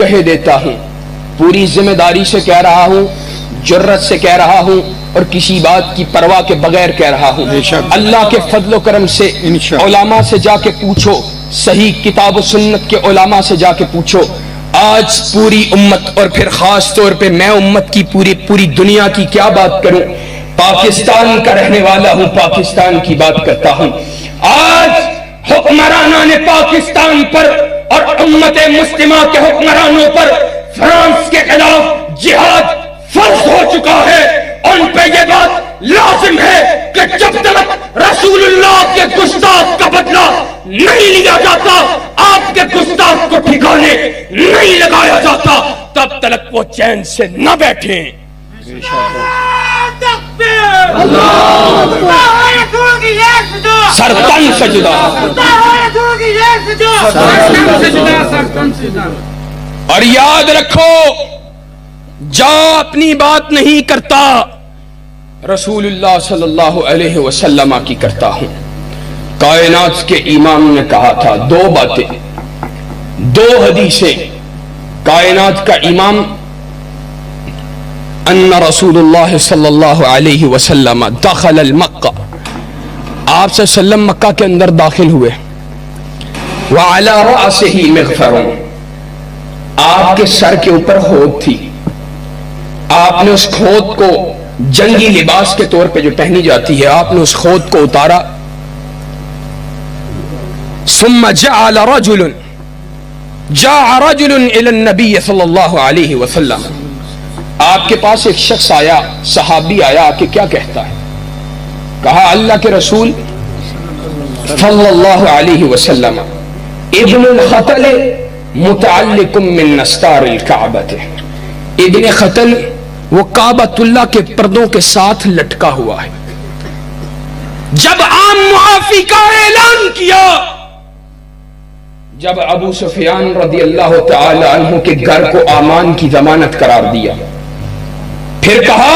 کہہ دیتا ہوں، پوری ذمہ داری سے کہہ رہا ہوں، جرت سے کہہ رہا ہوں، اور کسی بات کی پرواہ کے بغیر کہہ رہا ہوں، اللہ کے فضل و کرم سے علماء سے جا کے پوچھو، صحیح کتاب و سنت کے علماء سے جا کے پوچھو، آج پوری امت اور پھر خاص طور پہ میں امت کی پوری دنیا کی کیا بات کروں، پاکستان کا رہنے والا ہوں، پاکستان کی بات کرتا ہوں۔ آج حکمرانان پاکستان پر اور امت مسلمہ کے حکمرانوں پر فرانس کے خلاف جہاد فرض ہو چکا ہے، ان پہ یہ بات لازم ہے کہ جب تک رسول اللہ کے گستاخ کا بدلہ نہیں لیا جاتا، آپ کے گستاخ کو ٹھکانے نہیں لگایا جاتا، تب تک وہ چین سے نہ بیٹھیں۔ سرتن سجدہ، اور یاد رکھو جا اپنی بات نہیں کرتا، رسول اللہ صلی اللہ علیہ وسلم کی کرتا ہوں۔ کائنات کے امام نے کہا تھا دو باتیں، دو حدیثیں، کائنات کا امام ان رسول اللہ صلی اللہ علیہ وسلم دخل المکہ، آپ صلی اللہ علیہ وسلم مکہ کے اندر داخل ہوئے، وعلی رأسہ مغفر، آپ کے سر کے اوپر ہود تھی، آپ نے اس خود کو جنگی لباس کے طور پہ جو پہنی جاتی ہے، آپ نے اس خود کو اتارا، ثم جاء رجل الى النبی صلی اللہ علیہ وسلم، آپ کے پاس ایک شخص آیا، صحابی آیا، کہ کیا کہتا ہے؟ کہا اللہ کے رسول صلی اللہ علیہ وسلم ابن الخطل متعلق من نستار الکعبۃ، ابن خطل وہ کعبۃ اللہ کے پردوں کے ساتھ لٹکا ہوا ہے۔ جب عام معافی کا اعلان کیا، جب ابو سفیان رضی اللہ تعالی عنہ کے گھر کو امان کی ضمانت قرار دیا، پھر کہا